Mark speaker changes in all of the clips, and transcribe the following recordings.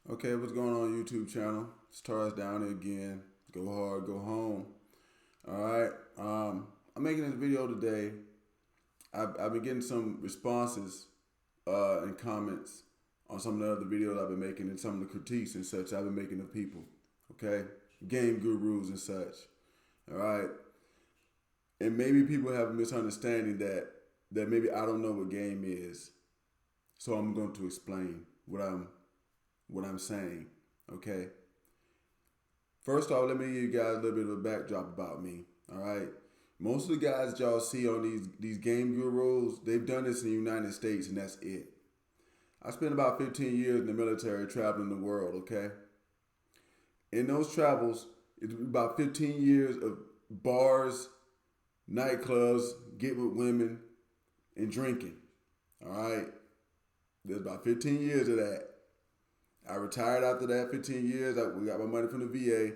Speaker 1: Okay, what's going on YouTube channel? It's Taurus down here again. Go hard, go home. All right. I'm making this video today. I've been getting some responses and comments on some of the other videos I've been making and some of the critiques and such I've been making of people. Okay, game gurus and such. All right, and maybe people have a misunderstanding that maybe I don't know what game is, so I'm going to explain what I'm saying. Okay. First off, let me give you guys a little bit of a backdrop about me. All right. Most of the guys that y'all see on these game gurus, they've done this in the United States, and that's it. I spent about 15 years in the military traveling the world. Okay. In those travels, it's about 15 years of bars, nightclubs, get with women, and drinking. All right. There's about 15 years of that. I retired after that 15 years. We got my money from the VA.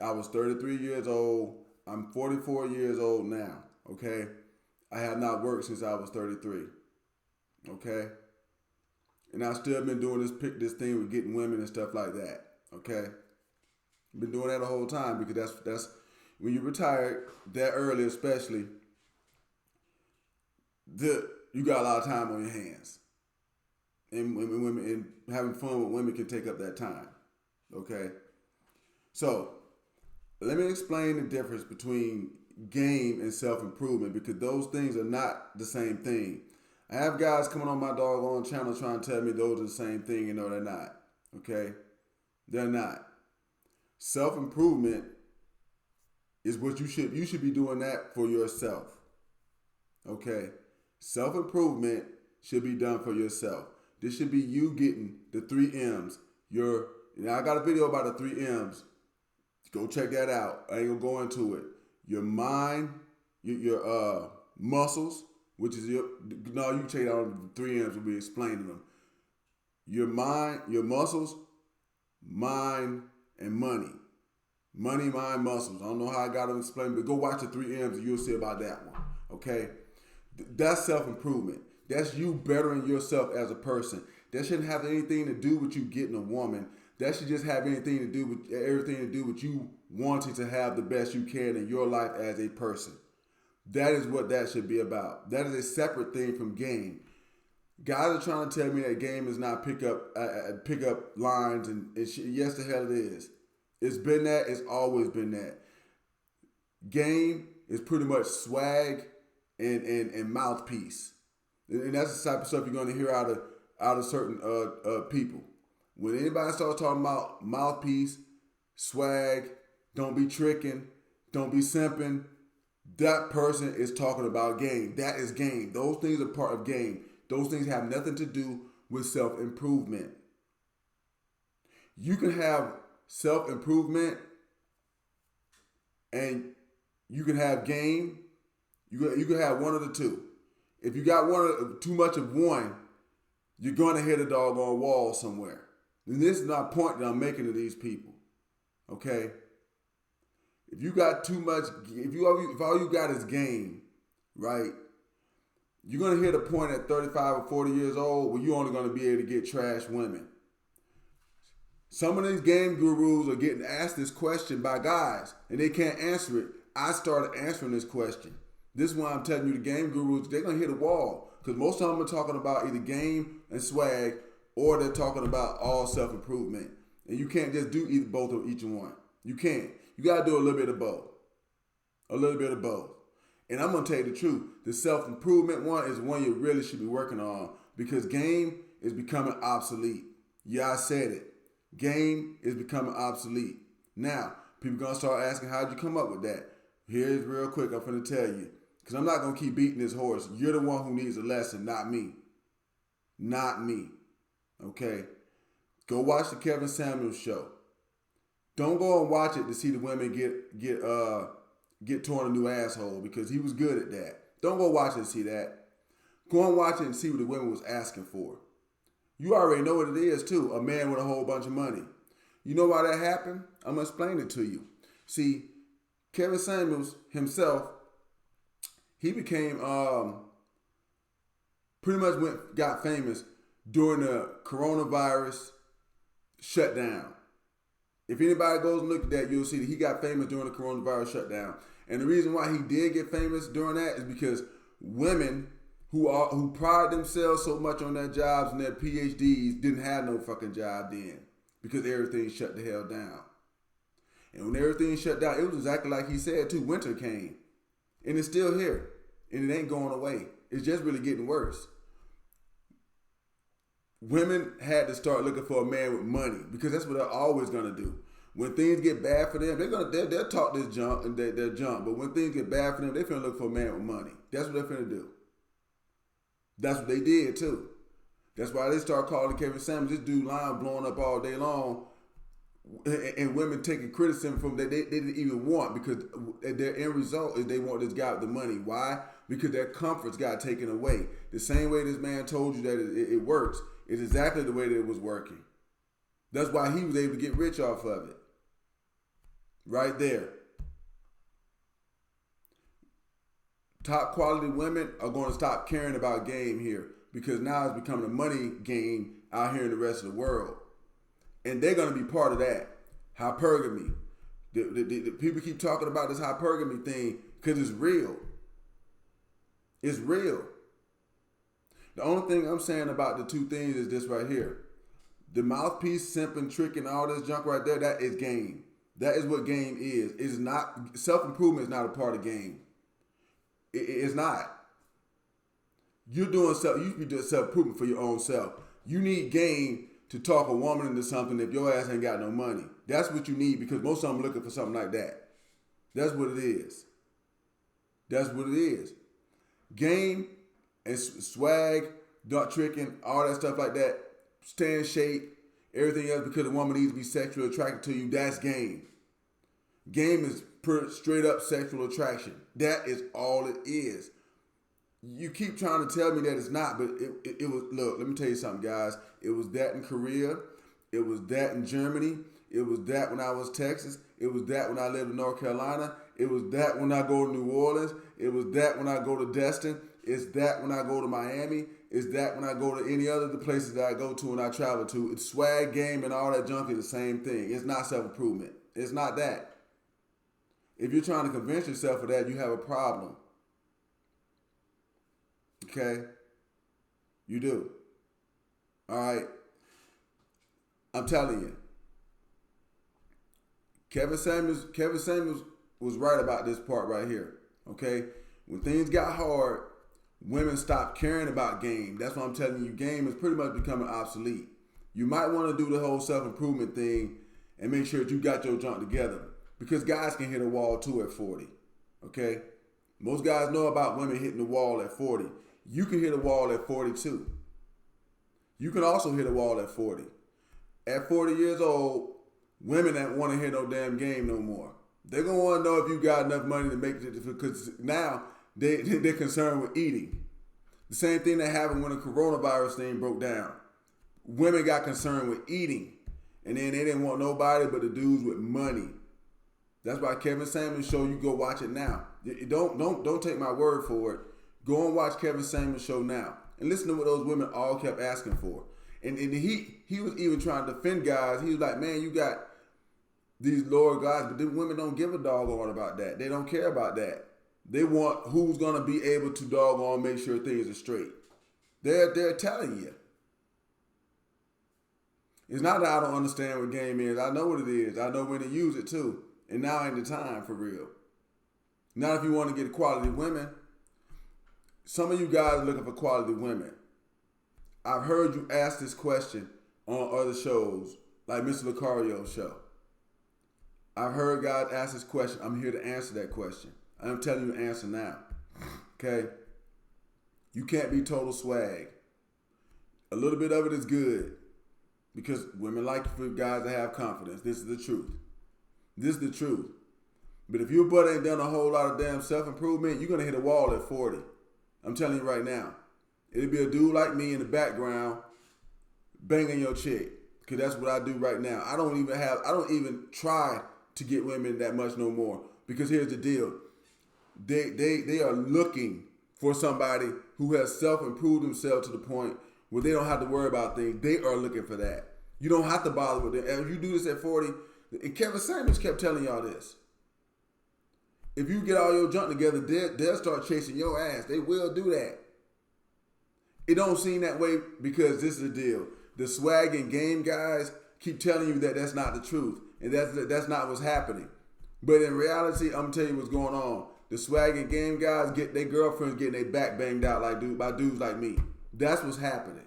Speaker 1: I was 33 years old. I'm 44 years old now. Okay. I have not worked since I was 33. Okay. And I've still been doing this thing with getting women and stuff like that. Okay. Been doing that the whole time because that's when you retire that early, especially, you got a lot of time on your hands. And women and having fun with women can take up that time. Okay. So let me explain the difference between game and self improvement because those things are not the same thing. I have guys coming on my doggone channel trying to tell me those are the same thing, and no, they're not. Okay, they're not. Self improvement is what you should be doing that for yourself. Okay, self improvement should be done for yourself. This should be you getting the three M's. I got a video about the three M's. Go check that out. I ain't gonna go into it. Your mind, your muscles, which is your no, you can check out the three M's. We'll be explaining them. Your mind, your muscles, mind, and money. Money, mind, muscles. I don't know how I got them explained, but go watch the three M's and you'll see about that one. Okay, that's self improvement. That's you bettering yourself as a person. That shouldn't have anything to do with you getting a woman. That should just have anything to do with everything to do with you wanting to have the best you can in your life as a person. That is what that should be about. That is a separate thing from game. Guys are trying to tell me that game is not pick up lines and shit. Yes, the hell it is. It's been that. It's always been that. Game is pretty much swag and mouthpiece. And that's the type of stuff you're going to hear out of certain people. When anybody starts talking about mouthpiece, swag, don't be tricking, don't be simping, that person is talking about game. That is game. Those things are part of game. Those things have nothing to do with self-improvement. You can have self-improvement and you can have game. You can have one of the two. If you got too much of one, you're gonna hit a doggone wall somewhere. And this is not a point that I'm making to these people. Okay? If you got too much, if all you got is game, right? You're gonna hit a point at 35 or 40 years old where you're only gonna be able to get trash women. Some of these game gurus are getting asked this question by guys and they can't answer it. I started answering this question. This is why I'm telling you the game gurus, they're going to hit a wall. Because most of them are talking about either game and swag or they're talking about all self-improvement. And you can't just do either both or each one. You can't. You got to do a little bit of both. A little bit of both. And I'm going to tell you the truth. The self-improvement one is one you really should be working on because game is becoming obsolete. Yeah, I said it. Game is becoming obsolete. Now, people going to start asking, how'd you come up with that? Here's real quick, I'm going to tell you. Because I'm not going to keep beating this horse. You're the one who needs a lesson, not me. Not me. Okay? Go watch the Kevin Samuels show. Don't go and watch it to see the women get torn a new asshole because he was good at that. Don't go watch it and see that. Go and watch it and see what the women was asking for. You already know what it is too. A man with a whole bunch of money. You know why that happened? I'm going to explain it to you. See, Kevin Samuels himself, he became pretty much got famous during the coronavirus shut down. If anybody goes and look at that, you'll see that he got famous during the coronavirus shutdown. And the reason why he did get famous during that is because women who pride themselves so much on their jobs and their PhDs didn't have no fucking job then because everything shut the hell down. And when everything shut down, it was exactly like he said too. Winter came, and it's still here, and it ain't going away. It's just really getting worse. Women had to start looking for a man with money because that's what they're always gonna do. When things get bad for them, they'll talk this junk and they'll jump. But when things get bad for them, they're finna look for a man with money. That's what they're finna do. That's what they did too. That's why they start calling Kevin Samuels this dude lying, blowing up all day long, and women taking criticism from that they didn't even want because their end result is they want this guy with the money. Why? Because their comforts got taken away. The same way this man told you that it works is exactly the way that it was working. That's why he was able to get rich off of it. Right there. Top quality women are going to stop caring about game here because now it's becoming a money game out here in the rest of the world. And they're going to be part of that. Hypergamy. The people keep talking about this hypergamy thing because it's real. It's real. The only thing I'm saying about the two things is this right here. The mouthpiece, simping, tricking, all this junk right there, that is game. That is what game is. It's not, self-improvement is not a part of game. It's not. You're doing self. You should be doing self-improvement for your own self. You need game to talk a woman into something if your ass ain't got no money. That's what you need because most of them are looking for something like that. That's what it is. That's what it is. Game and swag, dark tricking, all that stuff like that. Stay in shape. Everything else because a woman needs to be sexually attracted to you. That's game. Game is straight up sexual attraction. That is all it is. You keep trying to tell me that it's not, but it was, look, let me tell you something, guys. It was that in Korea. It was that in Germany. It was that when I was Texas. It was that when I lived in North Carolina. It was that when I go to New Orleans. It was that when I go to Destin. It's that when I go to Miami. It's that when I go to any other the places that I go to and I travel to. It's swag, game, and all that junk is the same thing. It's not self-improvement. It's not that. If you're trying to convince yourself of that, you have a problem. Okay? You do. All right? I'm telling you. Kevin Samuels was right about this part right here. Okay? When things got hard, women stopped caring about game. That's why I'm telling you, game is pretty much becoming obsolete. You might want to do the whole self-improvement thing and make sure that you got your junk together. Because guys can hit a wall too at 40. Okay? Most guys know about women hitting the wall at 40. You can hit a wall at 42. You can also hit a wall at 40. At 40 years old, women that want to hit no damn game no more. They're going to want to know if you got enough money to make it, because now they're concerned with eating. The same thing that happened when the coronavirus thing broke down. Women got concerned with eating. And then they didn't want nobody but the dudes with money. That's why Kevin Samuels show, you go watch it now. Don't take my word for it. Go and watch Kevin Samuels show now. And listen to what those women all kept asking for. And he was even trying to defend guys. He was like, man, you got these lower guys, but the women don't give a doggone about that. They don't care about that. They want who's gonna be able to doggone make sure things are straight. They're telling you. It's not that I don't understand what game is. I know what it is. I know when to use it too. And now ain't the time for real. Now if you want to get quality women, some of you guys are looking for quality women. I've heard you ask this question on other shows, like Mr. Lucario's show. I've heard guys ask this question. I'm here to answer that question. I'm telling you the answer now. Okay? You can't be total swag. A little bit of it is good because women like for guys to have confidence. This is the truth. This is the truth. But if your butt ain't done a whole lot of damn self-improvement, you're going to hit a wall at 40. I'm telling you right now. It'll be a dude like me in the background banging your chick. Because that's what I do right now. I don't even try to get women that much no more. Because here's the deal. They are looking for somebody who has self-improved themselves to the point where they don't have to worry about things. They are looking for that. You don't have to bother with them. And if you do this at 40, and Kevin Samuels kept telling y'all this. If you get all your junk together, they'll start chasing your ass. They will do that. It don't seem that way because this is the deal. The swag and game guys keep telling you that that's not the truth. And that's not what's happening. But in reality, I'm going to tell you what's going on. The swag and game guys get their girlfriends getting their back banged out by dudes like me. That's what's happening.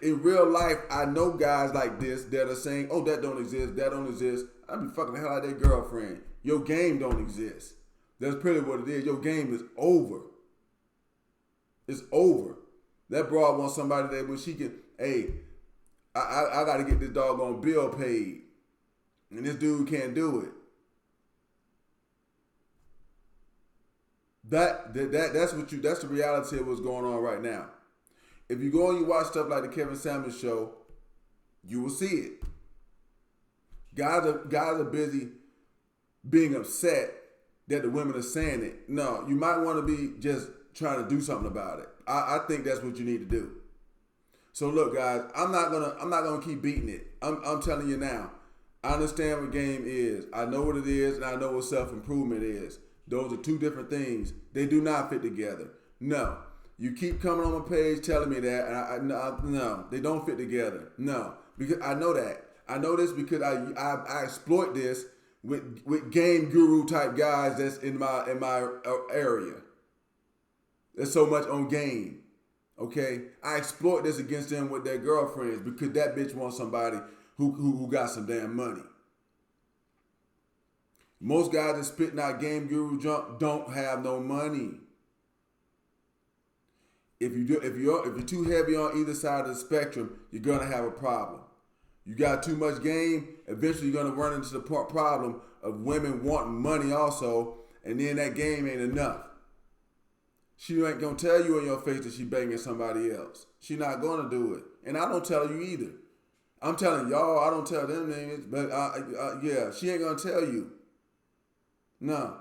Speaker 1: In real life, I know guys like this that are saying, oh, that don't exist, that don't exist. I be fucking the hell out of their girlfriend. Your game don't exist. That's pretty what it is. Your game is over. It's over. That broad wants somebody that when she can, hey, I got to get this doggone bill paid. And this dude can't do it. That's the reality of what's going on right now. If you go and you watch stuff like the Kevin Samuels show, you will see it. Guys are busy being upset that the women are saying it. No, you might want to be just trying to do something about it. I think that's what you need to do. So look, guys, I'm not gonna keep beating it. I'm telling you now. I understand what game is. I know what it is, and I know what self-improvement is. Those are two different things. They do not fit together. No. You keep coming on my page telling me that, and no, they don't fit together. No, because I know that. I know this because I exploit this with game guru type guys that's in my area. There's so much on game. Okay, I exploit this against them with their girlfriends because that bitch wants somebody who got some damn money. Most guys that spitting out game guru junk don't have no money. If you're too heavy on either side of the spectrum, you're gonna have a problem. You got too much game, eventually you're gonna run into the problem of women wanting money also, and then that game ain't enough. She ain't gonna tell you in your face that she banging somebody else. She not gonna do it, and I don't tell you either. I'm telling y'all, I don't tell them niggas, but yeah, she ain't gonna tell you. No,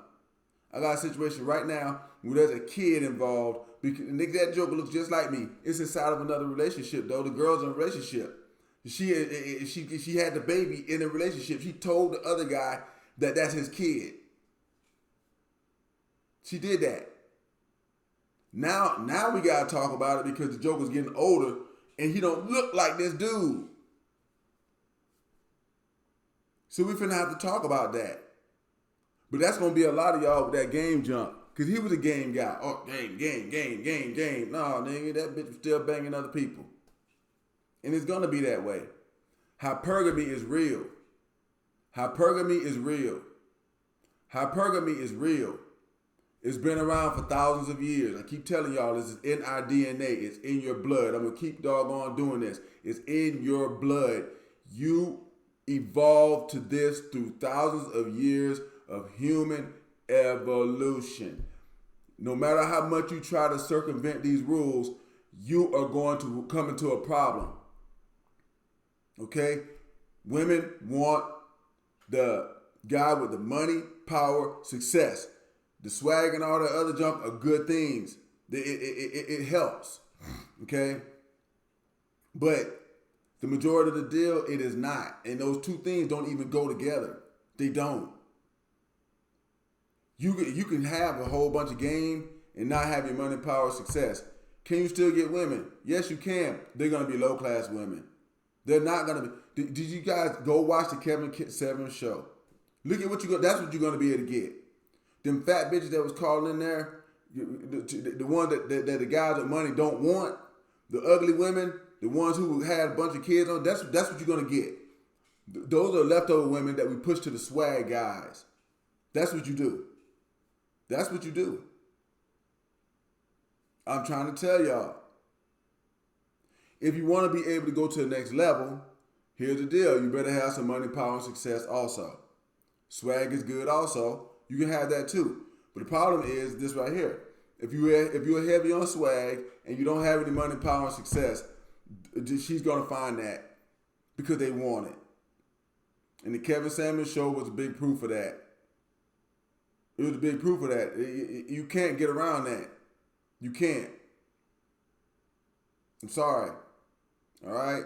Speaker 1: I got a situation right now where there's a kid involved. Because that joker looks just like me. It's inside of another relationship though. The girl's in a relationship. She had the baby in a relationship. She told the other guy that that's his kid. She did that. Now we gotta talk about it because the joker's getting older and he don't look like this dude. So we finna have to talk about that. But that's gonna be a lot of y'all with that game junk. Because he was a game guy. Oh, game. No, nigga, that bitch was still banging other people. And it's going to be that way. Hypergamy is real. Hypergamy is real. Hypergamy is real. It's been around for thousands of years. I keep telling y'all this is in our DNA. It's in your blood. I'm going to keep doggone doing this. It's in your blood. You evolved to this through thousands of years of human evolution. No matter how much you try to circumvent these rules, you are going to come into a problem. Okay? Women want the guy with the money, power, success. The swag and all the other junk are good things. It helps. Okay? But the majority of the deal, it is not. And those two things don't even go together. They don't. You can have a whole bunch of game and not have your money, power, success. Can you still get women? Yes, you can. They're going to be low-class women. They're not going to be. Did you guys go watch the Kevin Samuels show? Look at what you got. That's what you're going to be able to get. Them fat bitches that was calling in there, the one that the guys with money don't want, the ugly women, the ones who had a bunch of kids on, that's what you're going to get. Those are leftover women that we push to the swag guys. That's what you do. That's what you do. I'm trying to tell y'all. If you want to be able to go to the next level, here's the deal. You better have some money, power, and success also. Swag is good also. You can have that too. But the problem is this right here. If you're heavy on swag and you don't have any money, power, and success, she's going to find that because they want it. And the Kevin Samuels show was a big proof of that. It was a big proof of that. You can't get around that. You can't. I'm sorry. All right?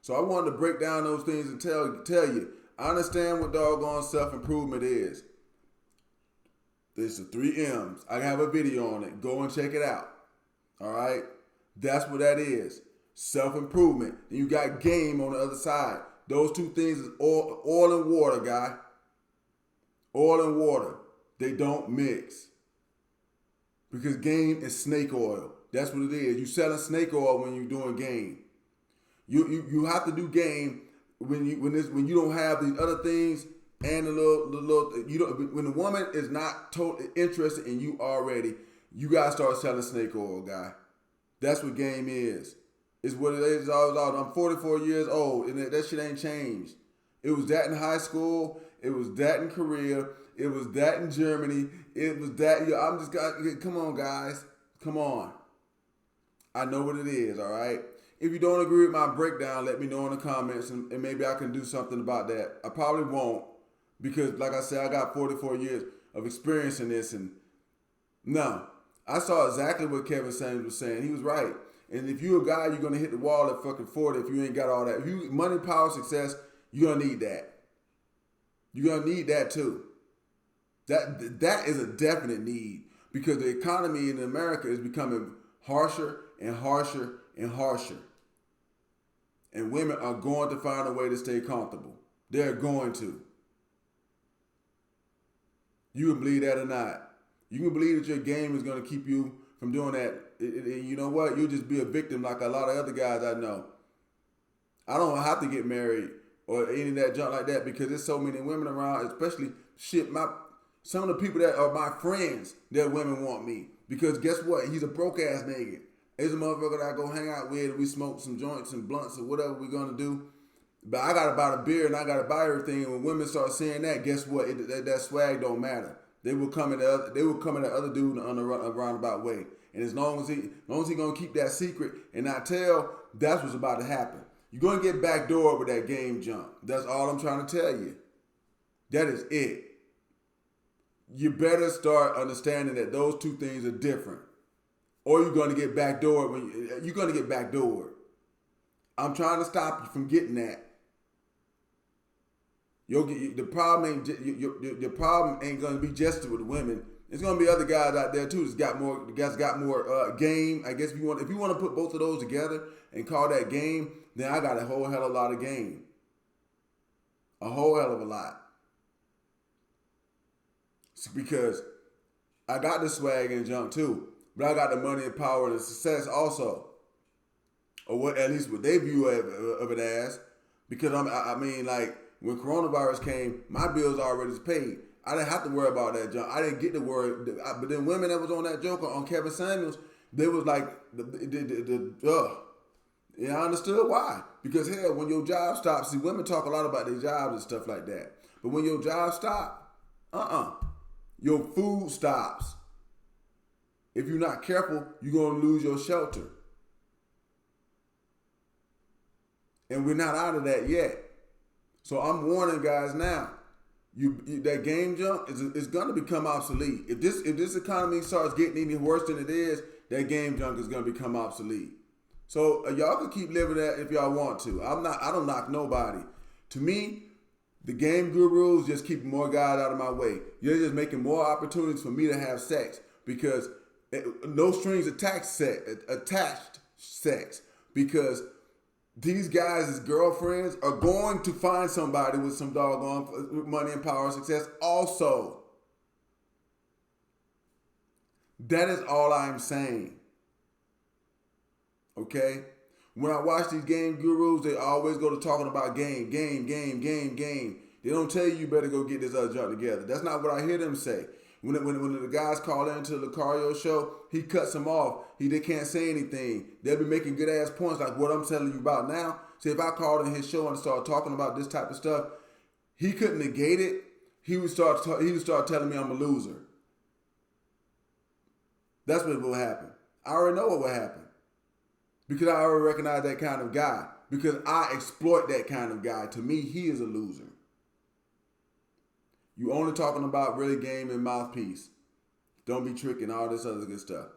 Speaker 1: So I wanted to break down those things and tell you. I understand what doggone self-improvement is. There's the 3 M's. I have a video on it. Go and check it out. All right? That's what that is. Self-improvement. And you got game on the other side. Those two things is oil and water, guy. Oil and water. They don't mix. Because game is snake oil. That's what it is. You selling snake oil when you're doing game. You have to do game when you don't have these other things and the little you don't, when the woman is not totally interested in you already, you gotta start selling snake oil, guy. That's what game is. It's what it is. I'm 44 years old, and that shit ain't changed. It was that in high school. It was that in Korea. It was that in Germany. It was that. I'm just got. Come on, guys. Come on. I know what it is. All right. If you don't agree with my breakdown, let me know in the comments, and maybe I can do something about that. I probably won't, because like I said, I got 44 years of experience in this, and no, I saw exactly what Kevin Samuels was saying. He was right. And if you're a guy, you're gonna hit the wall at fucking 40 if you ain't got all that. If you money, power, success, you're gonna need that. You're gonna need that too. That is a definite need, because the economy in America is becoming harsher and harsher and harsher. And women are going to find a way to stay comfortable. They're going to. You can believe that or not. You can believe that your game is going to keep you from doing that. You know what? You'll just be a victim like a lot of other guys I know. I don't have to get married or any of that junk like that, because there's so many women around, especially some of the people that are my friends that women want me. Because guess what? He's a broke ass nigga. He's a motherfucker that I go hang out with, and we smoke some joints and blunts or whatever we're gonna do. But I gotta buy the beer and I gotta buy everything. And when women start saying that, guess what? That swag don't matter. They will come at the other dude on a roundabout way. And as long as he gonna keep that secret and not tell, that's what's about to happen. You're gonna get backdoored with that game jump. That's all I'm trying to tell you. That is it. You better start understanding that those two things are different, or you're gonna get backdoored you're gonna get backdoored. I'm trying to stop you from getting that. The problem ain't gonna be just with women. There's gonna be other guys out there too that's got more game. I guess if you want to put both of those together and call that game, then I got a whole hell of a lot of game. A whole hell of a lot. It's because I got the swag and junk too, but I got the money and power and success also, or what at least what they view of it as. Because I mean, like when coronavirus came, my bills already paid. I didn't have to worry about that junk. I didn't get to worry. But then women that was on that joke on Kevin Samuels, they was like, yeah, I understood why. Because hell, when your job stops, see, women talk a lot about their jobs and stuff like that. But when your job stops, your food stops. If you're not careful, you're going to lose your shelter. And we're not out of that yet. So I'm warning guys now. That game jump is going to become obsolete. If this economy starts getting any worse than it is, that game junk is going to become obsolete. So y'all can keep living that if y'all want to. I don't knock nobody. To me, the game gurus just keep more guys out of my way. You're just making more opportunities for me to have sex, because no strings attached sex, because these guys' girlfriends are going to find somebody with some doggone money and power and success also. That is all I'm saying. Okay? When I watch these game gurus, they always go to talking about game. They don't tell you better go get this other junk together. That's not what I hear them say. When the guys call into the Lucario show, he cuts them off. They can't say anything. They'll be making good ass points like what I'm telling you about now. See, if I called in his show and started talking about this type of stuff, he couldn't negate it. He would start telling me I'm a loser. That's what will happen. I already know what will happen, because I already recognize that kind of guy. Because I exploit that kind of guy. To me, he is a loser. You only talking about really game and mouthpiece. Don't be tricking, all this other good stuff.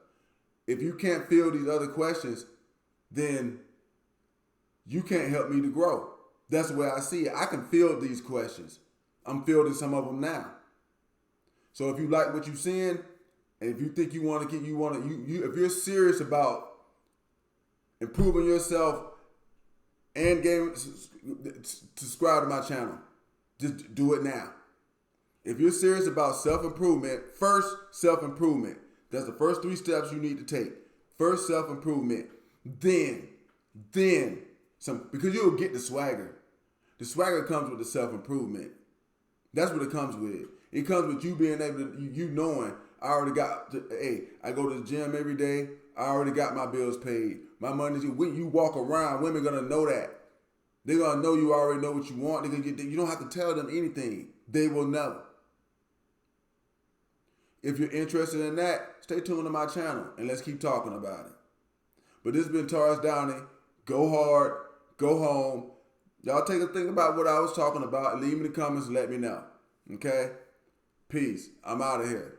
Speaker 1: If you can't field these other questions, then you can't help me to grow. That's the way I see it. I can field these questions. I'm fielding some of them now. So if you like what you're seeing, and if you think you want to get, if you're serious about improving yourself and subscribe to my channel. Just do it now. If you're serious about self-improvement, first self-improvement. That's the first 3 steps you need to take. First self-improvement. Then some, because you'll get the swagger. The swagger comes with the self-improvement. That's what it comes with. It comes with you being able to, you knowing, I already got, I go to the gym every day. I already got my bills paid. My money's, when you walk around, women gonna know that. They're gonna know you already know what you want. They're gonna get, you don't have to tell them anything. They will know. If you're interested in that, stay tuned to my channel and let's keep talking about it. But this has been Taurus Downey. Go hard, go home. Y'all take a think about what I was talking about. Leave me in the comments and let me know. Okay? Peace. I'm out of here.